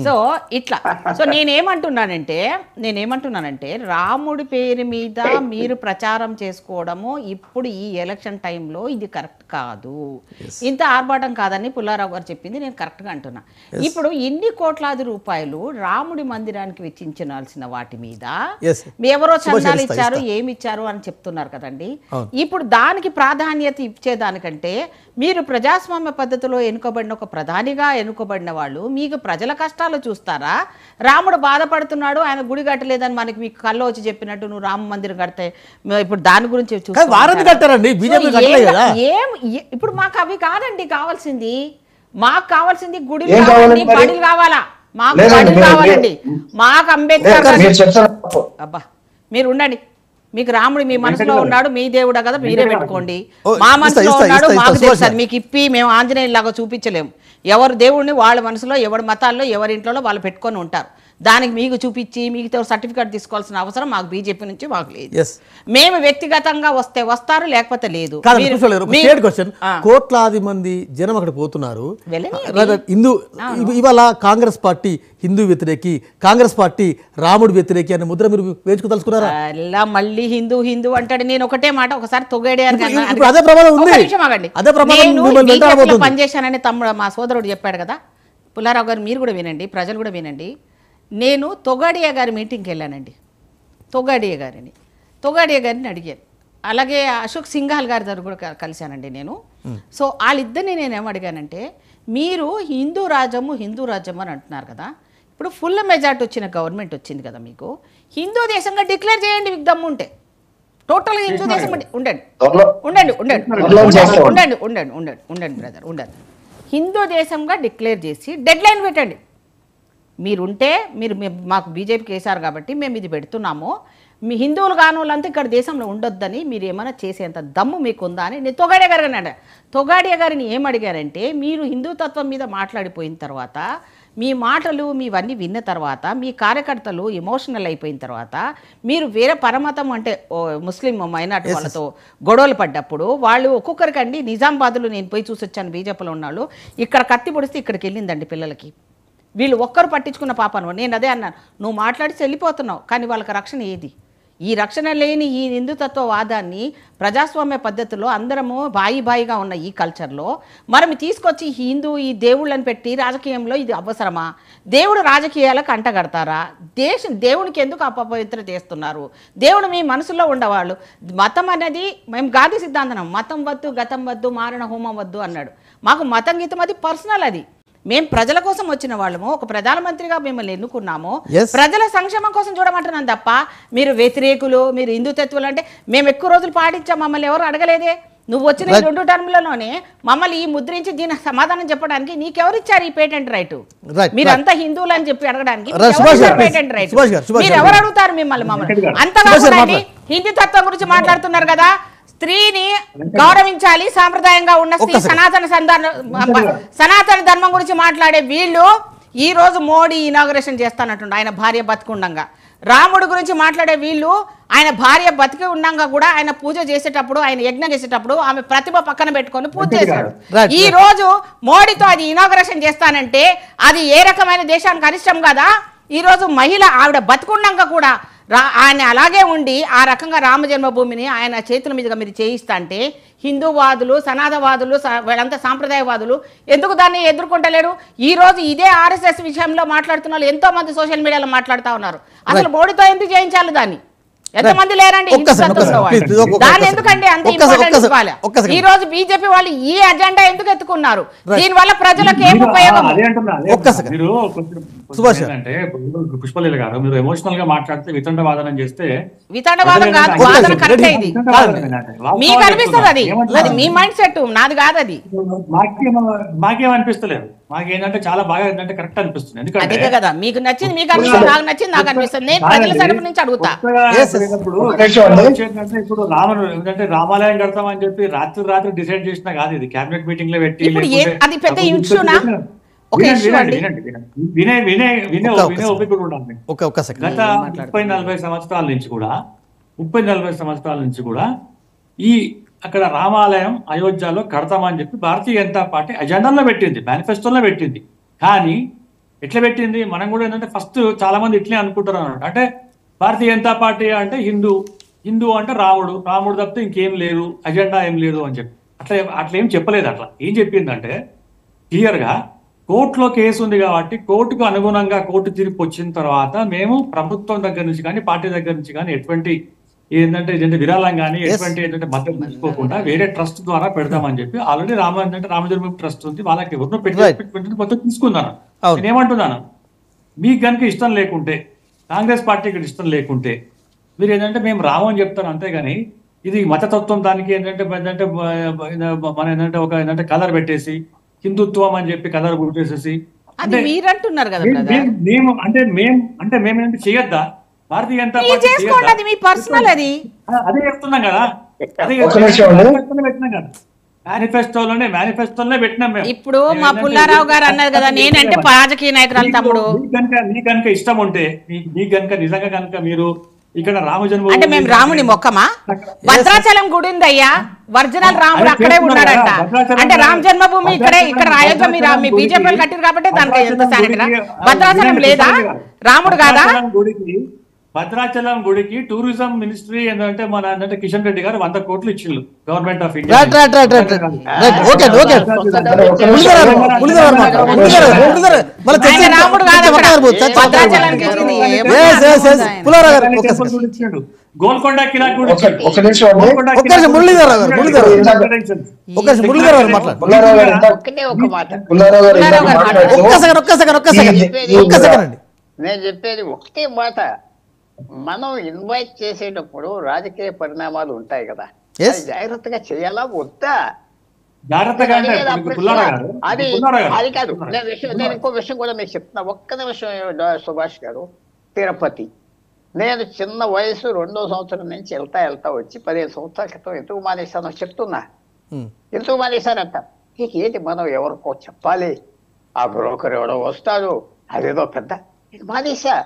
So ఇట్లా so నేనేమంటున్నానంటే రాముడి పేరు మీద మీరు ప్రచారం చేసుకోవడము ఇప్పుడు ఈ ఎలక్షన్ టైంలో ఇది కరెక్ట్ కాదు, ఇంత ఆర్భాటం కాదని పుల్లారావు గారు చెప్పింది నేను కరెక్ట్గా అంటున్నా. ఇప్పుడు ఇన్ని కోట్లాది రూపాయలు రాముడి మందిరానికి వెచ్చించాల్సిన వాటి మీద ఎవరో చందాలు ఇచ్చారు ఏమి ఇచ్చారు అని చెప్తున్నారు కదండి. ఇప్పుడు దానికి ప్రాధాన్యత ఇచ్చేదానికంటే మీరు ప్రజాస్వామ్య పద్ధతిలో ఎన్నుకోబడిన ఒక ప్రధానిగా ఎన్నుకోబడిన వాళ్ళు మీకు ప్రజల కష్టాలు చూస్తారా? రాముడు బాధపడుతున్నాడు, ఆయన గుడి కట్టలేదని మనకి మీకు కళ్ళు వచ్చి చెప్పినట్టు నువ్వు రామ మందిరం కడితే ఇప్పుడు దాని గురించి ఇప్పుడు మాకు అవి కాదండి కావాల్సింది. మాకు కావాల్సింది గుడి కావాలండి, బడులు కావాలా, మాకు బడులు కావాలండి. మాకు అంబేద్కర్ అబ్బా మీరు ఉండండి, మీకు రాముడు మీ మనసులో ఉన్నాడు, మీ దేవుడా కదా మీరే పెట్టుకోండి. మా మనసులో ఉన్నాడు మాకు తెలుసు, మీకు ఇప్పి మేము ఆంజనేయులాగా చూపించలేము. ఎవరు దేవుడిని వాళ్ళ మనసులో ఎవరి మతాల్లో ఎవరి ఇంట్లో వాళ్ళు పెట్టుకొని ఉంటారు. దానికి మీకు చూపించి మీకు సర్టిఫికేట్ తీసుకోవాల్సిన అవసరం మాకు బీజేపీ నుంచి మాకు లేదు. మేము వ్యక్తిగతంగా వస్తే వస్తారు, లేకపోతే లేదు. కోట్లాది మంది జనం అక్కడ పోతున్నారు. ఇవాళ కాంగ్రెస్ పార్టీ హిందూ వ్యతిరేకి, కాంగ్రెస్ పార్టీ రాముడు వ్యతిరేకి అనే ముద్ర మీరు వేసుకుదలుచుకున్నారా? అలా మళ్ళీ హిందూ హిందూ అంటాడు. నేను ఒకటే మాట ఒకసారి పనిచేశానని తమ్ముడు మా సోదరుడు చెప్పాడు కదా, పుల్లారావు గారు మీరు కూడా వినండి, ప్రజలు కూడా వినండి. నేను తొగాడియా గారి మీటింగ్కి వెళ్ళానండి. తొగాడియా గారిని అడిగాను. అలాగే అశోక్ సింఘాల్ గారి దగ్గర కూడా కలిశానండి నేను. సో వాళ్ళిద్దరిని నేను ఏమడిగానంటే, మీరు హిందూ రాజ్యము అని అంటున్నారు కదా, ఇప్పుడు ఫుల్ మెజార్టీ వచ్చిన గవర్నమెంట్ వచ్చింది కదా, మీకు హిందూ దేశంగా డిక్లేర్ చేయండి మీకు దమ్ము ఉంటే. టోటల్గా హిందూ దేశం ఉండండి బ్రదర్ ఉండండి. హిందూ దేశంగా డిక్లేర్ చేసి డెడ్ లైన్ పెట్టండి. మీరుంటే మీరు మాకు బీజేపీకి వేశారు కాబట్టి మేము ఇది పెడుతున్నాము, మీ హిందువులు కాని వాళ్ళంతా ఇక్కడ దేశంలో ఉండొద్దని మీరు ఏమైనా చేసేంత దమ్ము మీకుందా అని నేను తొగాడియా గారిని ఏమడిగారంటే, మీరు హిందూతత్వం మీద మాట్లాడిపోయిన తర్వాత, మీ మాటలు మీవన్నీ విన్న తర్వాత, మీ కార్యకర్తలు ఎమోషనల్ అయిపోయిన తర్వాత, మీరు వేరే పరమతం అంటే ముస్లిం మైనార్టీ వాళ్ళతో గొడవలు పడ్డప్పుడు వాళ్ళు ఒక్కొక్కరికండి నిజామాబాద్లో నేను పోయి చూసి వచ్చాను, బీజేపీలో ఉన్నాళ్ళు ఇక్కడ కత్తి పొడిస్తే ఇక్కడికి వెళ్ళిందండి పిల్లలకి. వీళ్ళు ఒక్కరు పట్టించుకున్న పాపను. నేను అదే అన్నాను, నువ్వు మాట్లాడి వెళ్ళిపోతున్నావు కానీ వాళ్ళకి రక్షణ ఏది? ఈ రక్షణ లేని ఈ హిందుతత్వవాదాన్ని ప్రజాస్వామ్య పద్ధతిలో అందరము బాయిగా ఉన్న ఈ కల్చర్లో మనం తీసుకొచ్చి ఈ దేవుళ్ళని పెట్టి రాజకీయంలో ఇది అవసరమా? దేవుడు రాజకీయాలకు అంటగడతారా? దేవునికి ఎందుకు అపవిత్ర చేస్తున్నారు? దేవుడు మీ మనసులో ఉండవాళ్ళు. మతం అనేది మేము గాంధీ సిద్ధాంతం, మతం వద్దు గతం వద్దు మారణ హోమం వద్దు అన్నాడు. మాకు మతం గీతం అది పర్సనల్, అది మేము ప్రజల కోసం వచ్చిన వాళ్ళము, ఒక ప్రధానమంత్రిగా మిమ్మల్ని ఎన్నుకున్నాము, ప్రజల సంక్షేమం కోసం చూడమంటున్నాం తప్ప మీరు వ్యతిరేకులు, మీరు హిందుతత్వులు అంటే మేము ఎక్కువ రోజులు పాటించాం, మమ్మల్ని ఎవరు అడగలేదే. నువ్వు వచ్చిన 2 టర్ములలోనే మమ్మల్ని ఈ ముద్రించి దీని సమాధానం చెప్పడానికి నీకెవరు ఇచ్చారు ఈ పేటెంట్ రైట్? మీరంతా హిందువులు అని చెప్పి అడగడానికి పేటెంట్ రైట్ మీరు ఎవరు అడుగుతారు మమ్మల్ని? అంతగా హిందుతత్వం గురించి మాట్లాడుతున్నారు కదా, స్త్రీని గౌరవించాలి, సాంప్రదాయంగా ఉన్న స్త్రీ సనాతన ధర్మం గురించి మాట్లాడే వీళ్ళు ఈ రోజు మోడీ ఇనాగరేషన్ చేస్తానంటుండ ఆయన భార్య బతికుండంగా. రాముడి గురించి మాట్లాడే వీళ్ళు ఆయన భార్య బతికి ఉండంగా కూడా ఆయన పూజ చేసేటప్పుడు, ఆయన యజ్ఞం చేసేటప్పుడు ఆమె ప్రతిభ పక్కన పెట్టుకొని పూజ చేశాడు. ఈ రోజు మోడీతో అది ఇనాగరేషన్ చేస్తానంటే అది ఏ రకమైన దేశానికి అనిష్టం కదా? ఈ రోజు మహిళ ఆవిడ బతికుండంగా కూడా ఆయన అలాగే ఉండి ఆ రకంగా రామ జన్మభూమిని ఆయన చేతుల మీదుగా మీరు చేయిస్తా అంటే హిందూవాదులు, సనాతనవాదులు, వీళ్ళంతా సాంప్రదాయవాదులు ఎందుకు దాన్ని ఎదుర్కొంటలేరు? ఈ రోజు ఇదే ఆర్ఎస్ఎస్ విషయంలో మాట్లాడుతున్న వాళ్ళు ఎంతో మంది సోషల్ మీడియాలో మాట్లాడుతూ ఉన్నారు. అసలు మోడీతో ఎందుకు చేయించాలి దాన్ని? ఎంతమంది లేరండి దాన్ని ఎందుకంటే అంత ఇంపార్టెన్స్ ఇవ్వాలి. ఈ రోజు బీజేపీ వాళ్ళు ఈ అజెండా ఎందుకు ఎత్తుకున్నారు? దీని వల్ల ప్రజలకు ఏం ఉపయోగం? పుష్పలీల గారు, మీరు ఎమోషనల్ గా మాట్లాడితే వితండవాదనం చేస్తే వితండవాదం కాదు, వాదన కరెక్టే. ఇది మీకు అనిపిస్తుంది, అది మీ మైండ్ సెట్, నాది కాదు. అది మాకేమనిపిస్తలేదు. మాకేంటంటే చాలా బాగా ఏంటంటే కరెక్ట్ అనిపిస్తుంది. ఎందుకంటే కదా మీకు నచ్చింది మీకు అనిపిస్తుంది, నాకు నచ్చింది నాకు అనిపిస్తుంది. నేను ప్రజల తరపు నుంచి అడుగుతా. ఇప్పుడు రాముడు ఏంటంటే రామాలయం కడతామని చెప్పి రాత్రి డిసైడ్ చేసినా కాదు, ఇది క్యాబినెట్ మీటింగ్ లో పెట్టి అది పెద్ద ఇష్యూనా? గత 30-40 సంవత్సరాల నుంచి కూడా ఈ అక్కడ రామాలయం అయోధ్యలో కడతామని చెప్పి భారతీయ జనతా పార్టీ అజెండాలో పెట్టింది, మేనిఫెస్టోలో పెట్టింది. కానీ ఎట్లా పెట్టింది? మనం కూడా ఏంటంటే ఫస్ట్ చాలా మంది ఇట్లే అనుకుంటారు అన్నమాట. అంటే భారతీయ జనతా పార్టీ అంటే హిందూ అంటే రాముడు తప్పితే ఇంకేం లేదు, అజెండా ఏం లేదు అని చెప్పి అట్లా ఏం చెప్పలేదు. అట్లా ఏం చెప్పిందంటే క్లియర్ గా కోర్టులో కేసు ఉంది కాబట్టి కోర్టుకు అనుగుణంగా కోర్టు తీర్పు వచ్చిన తర్వాత మేము ప్రభుత్వం దగ్గర నుంచి కానీ పార్టీ దగ్గర నుంచి కానీ ఎటువంటి ఏంటంటే విరాళం కానీ ఎటువంటి ఏంటంటే మద్దతు తీసుకోకుండా వేరే ట్రస్ట్ ద్వారా పెడతామని చెప్పి ఆల్రెడీ రామజన్మభూమి ట్రస్ట్ ఉంది, వాళ్ళకి ఎవరినో పెట్టి మొత్తం తీసుకున్నాను. నేను ఏమంటున్నాను, మీకు కనుక ఇష్టం లేకుంటే, కాంగ్రెస్ పార్టీకి ఇష్టం లేకుంటే మీరు ఏంటంటే మేము రామని చెప్తాను, అంతేగాని ఇది మతతత్వం దానికి ఏంటంటే మన ఏంటంటే ఒక ఏంటంటే కలర్ పెట్టేసి హిందుత్వం అని చెప్పి కలర్ గుర్తేసేసి అది మీరు అంటున్నారు కదా మేము ఏంటంటే చేయొద్దా? భారతీయ జనతా చేసుకోండి, అది మీ పర్సనల్. అది అదే చెప్తున్నాం కదా, అదే పెట్టినాం కదా, మేనిఫెస్టోలోనే పెట్టినాం మేము. ఇప్పుడు మా పుల్లారావు గారు అన్నారు కదా, నేనంటే రాజకీయ నాయకురాలు తమ్ముడు. మీకు కనుక ఇష్టం ఉంటే, మీకు కనుక నిజంగా కనుక మీరు ఇక్కడ రామజన్మ అంటే మేము రాముని మొక్కమా? భద్రాచలం గుడి ఉందయ్యా, ఒరిజినల్ రాముడు అక్కడే ఉన్నాడంట. అంటే రామ జన్మభూమి ఇక్కడ రాయొద్దు, మీ బీజేపీ కట్టారు కాబట్టి దానికి ఎంత శానిటరా? భద్రాచలం లేదా? రాముడు కాదా? భద్రాచలం గుడికి టూరిజం మినిస్ట్రీ ఏంటంటే మన ఏంటంటే కిషన్ రెడ్డి గారు 100 కోట్లు ఇచ్చిండు గవర్నమెంట్ ఆఫ్ ఇండియా. రాముడు గోల్కొండ కిలా గుడి నేను చెప్పేది ఒకటే మాట, మనం ఇన్వైట్ చేసేటప్పుడు రాజకీయ పరిణామాలు ఉంటాయి కదా, జాగ్రత్తగా చేయాలా వద్దా? అది కాదు. నేను ఇంకో విషయం కూడా మీకు చెప్తున్నా, ఒక్క నిమిషం సుభాష్ గారు. తిరుపతి నేను చిన్న వయసు 2వ సంవత్సరం నుంచి వెళ్తా వచ్చి 15 సంవత్సరాల క్రితం ఎందుకు మానేశానో చెప్తున్నా. ఎందుకు మానేశానంట, ఏంటి మనం ఎవరికో చెప్పాలి, ఆ బ్రోకర్ ఎవడో వస్తాడు, అదేదో పెద్ద మానేసా.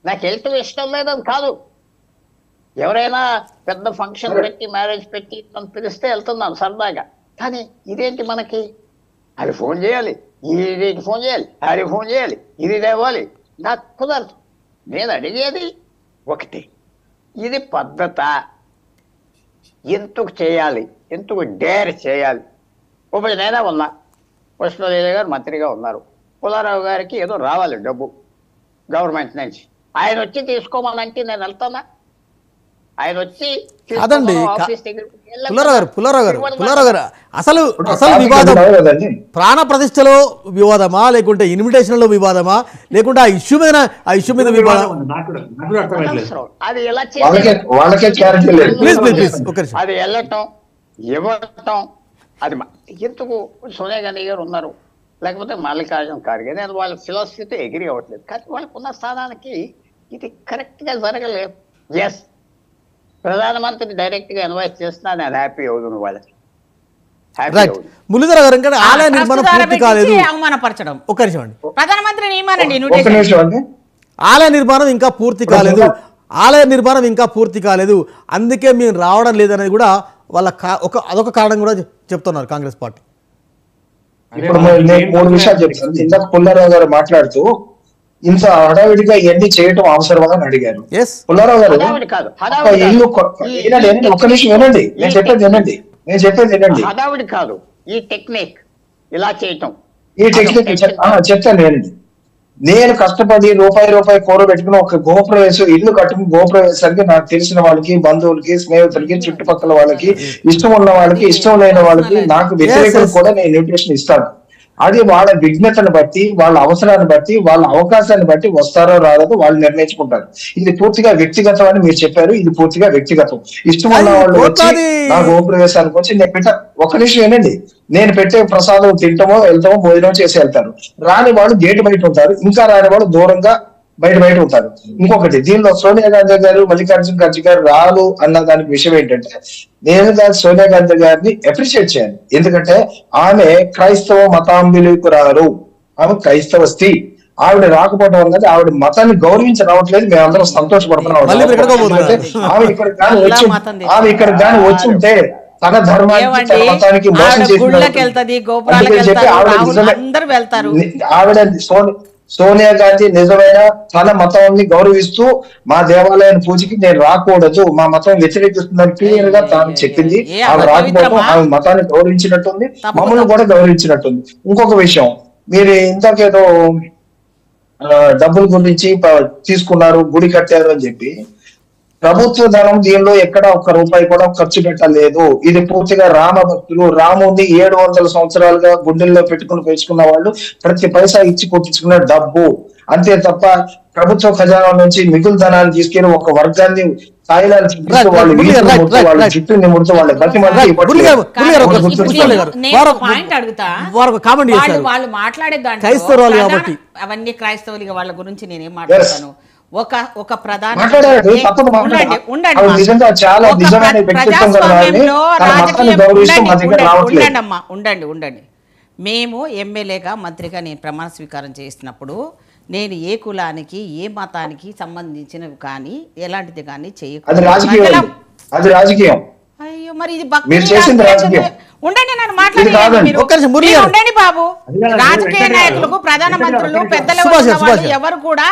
నాకు వెళ్ళటం ఇష్టం లేదని కాదు, ఎవరైనా పెద్ద ఫంక్షన్ పెట్టి మ్యారేజ్ పెట్టి నన్ను పిలిస్తే వెళ్తున్నాను సరదాగా. కానీ ఇదేంటి మనకి, అది ఫోన్ చేయాలి, ఇది ఫోన్ చేయాలి, అది ఫోన్ చేయాలి, ఇది తేవాలి, నాకు కుదరదు. నేను అడిగేది ఒకటి, ఇది పద్ధత, ఎందుకు చేయాలి, ఎందుకు డేర్ చేయాలి? ఇప్పుడు నేనే ఉన్నా, కృష్ణదేవి గారు మంత్రిగా ఉన్నారు, పుల్లారావు గారికి ఏదో రావాలి డబ్బు గవర్నమెంట్ నుంచి, ఆయన వచ్చి తీసుకోమనంటే నేను వెళ్తానా? ఆయన వచ్చి పుల్లారావు గారు అసలు వివాదం ప్రాణ ప్రతిష్టలో వివాదమా, లేకుంటే ఇన్విటేషన్ లో వివాదమా, లేకుంటే ఆ ఇష్యూ మీద వివాదం? అది ఎలా అది వెళ్ళటం ఇవ్వటం, అది ఎందుకు? సోనియా గాంధీ గారు ఉన్నారు, లేకపోతే మల్లికార్జున ఖార్గే, నేను వాళ్ళ ఫిలాసఫీతో ఎగ్రీ అవ్వట్లేదు, కానీ వాళ్ళకు ఉన్న స్థానానికి ఇది కరెక్ట్గా జరగలేదు. ఎస్, ప్రధానమంత్రి డైరెక్ట్గా ఇన్వైట్ చేస్తున్నా, నేను హ్యాపీ అవుతుంది వాళ్ళకి. మురళీధర్ గారు, ఇంకా ఆలయ నిర్మాణం పూర్తి కాలేదు, అవమానపరచడం. ఒక్క నిమిషం అండి, ప్రధానమంత్రి ఆలయ నిర్మాణం ఇంకా పూర్తి కాలేదు, అందుకే మేము రావడం లేదనేది కూడా వాళ్ళ అదొక కారణం కూడా చెప్తున్నారు కాంగ్రెస్ పార్టీ. ఇప్పుడు నేను 3 విషయాలు చెప్తాను. ఇందాక పుల్లారావు గారు మాట్లాడుతూ ఇంత హడావిడిగా ఇవన్నీ చేయటం అవసరమా అని అడిగారు. పుల్లారావు గారు ఇల్లు ఒక్క నిమిషం వినండి, నేను చెప్పేది వినండి. హడావిడి కాదు, ఈ టెక్నిక్ ఇలా చేయటం, ఈ టెక్నిక్ చెప్తాను వినండి. నేను కష్టపడి రూపాయి కూర పెట్టుకుని ఒక గృహప్రవేశం ఇల్లు కట్టుకుని గృహప్రవేశానికి నాకు తెలిసిన వాళ్ళకి, బంధువులకి, స్నేహితులకి, చుట్టుపక్కల వాళ్ళకి, ఇష్టం ఉన్న వాళ్ళకి, ఇష్టం లేని వాళ్ళకి, నాకు వ్యతిరేకులు కూడా నేను ఇన్విటేషన్ ఇస్తాను. అది వాళ్ళ విఘ్నతను బట్టి, వాళ్ళ అవసరాన్ని బట్టి, వాళ్ళ అవకాశాన్ని బట్టి వస్తారో రాదో వాళ్ళు నిర్ణయించుకుంటారు. ఇది పూర్తిగా వ్యక్తిగతం అని మీరు చెప్పారు, ఇది పూర్తిగా వ్యక్తిగతం. ఇష్టం ఉన్న వాళ్ళు వచ్చి నా గృహప్రవేశానికి వచ్చి నేను ఒక నిమిషం ఏంటండి, నేను పెట్టే ప్రసాదం తింటామో వెళ్తామో భోజనం చేసి వెళ్తారు. రాని వాళ్ళు గేటు బయట ఉంటారు, ఇంకా రాని వాళ్ళు దూరంగా బయట ఉంటారు. ఇంకొకటి, దీనిలో సోనియా గాంధీ గారు, మల్లికార్జున ఖర్గే గారు రాదు అన్న దానికి విషయం ఏంటంటే, నేను సోనియా గాంధీ గారిని అప్రిషియేట్ చేయాలి. ఎందుకంటే ఆమె క్రైస్తవ మతాంబికురాలు, ఆమె క్రైస్తవ స్త్రీ. ఆవిడ రాకపోవడం వల్ల ఆవిడ మతాన్ని గౌరవించి రావట్లేదు, మేమందరం సంతోషపడుతున్నాం. ఆమె ఇక్కడ కానీ వచ్చి ఉంటే తన ధర్మానికి, తన మతానికి మోసం చేసి ఆవిడ సోనియా గాంధీ నిజమైన తన మతాన్ని గౌరవిస్తూ మా దేవాలయాన్ని పూజకి నేను రాకూడదు, మా మతం వ్యతిరేకిస్తుందని క్లియర్ గా తాను చెప్పింది. ఆమె రాకపోవడం ఆమె మతాన్ని గౌరవించినట్టుంది, మమ్మల్ని కూడా గౌరవించినట్టుంది. ఇంకొక విషయం, మీరు ఇంతకేదో డబ్బుల గురించి తీసుకున్నారు, గుడి కట్టారు అని చెప్పి, ప్రభుత్వ ధనం దీనిలో ఎక్కడ ఒక్క రూపాయి కూడా ఖర్చు పెట్టలేదు. ఇది పూర్తిగా రామ భక్తులు, రాముని 700 సంవత్సరాలుగా గుండెల్లో పెట్టుకుని పెంచుకున్న వాళ్ళు ప్రతి పైసా ఇచ్చి కొట్టించుకున్న డబ్బు అంతే తప్ప ప్రభుత్వ ఖజానా నుంచి మిగులు ధనాన్ని తీసుకెళ్లి ఒక వర్గాన్ని స్థాయిలాన్ని చూపిస్తూ వాళ్ళు వాళ్ళ చుట్టూ నిముడుతూ వాళ్ళ ప్రతి వాళ్ళు మాట్లాడే దాంట్లో అవన్నీ క్రైస్తవులు వాళ్ళ గురించి నేనేం మాట్లాడతాను. ఒక ప్రధాన ఉండండి. మేము ఎమ్మెల్యేగా మంత్రిగా నేను ప్రమాణ స్వీకారం చేసినప్పుడు నేను ఏ కులానికి ఏ మతానికి సంబంధించినవి కానీ ఎలాంటిది కానీ చేయకూడదు. అయ్యో మరి ఇది ఉండండి నన్ను మాట్లాడండి బాబు. రాజకీయ నాయకులకు ప్రధాన మంత్రులు పెద్దలు ఎవరు కూడా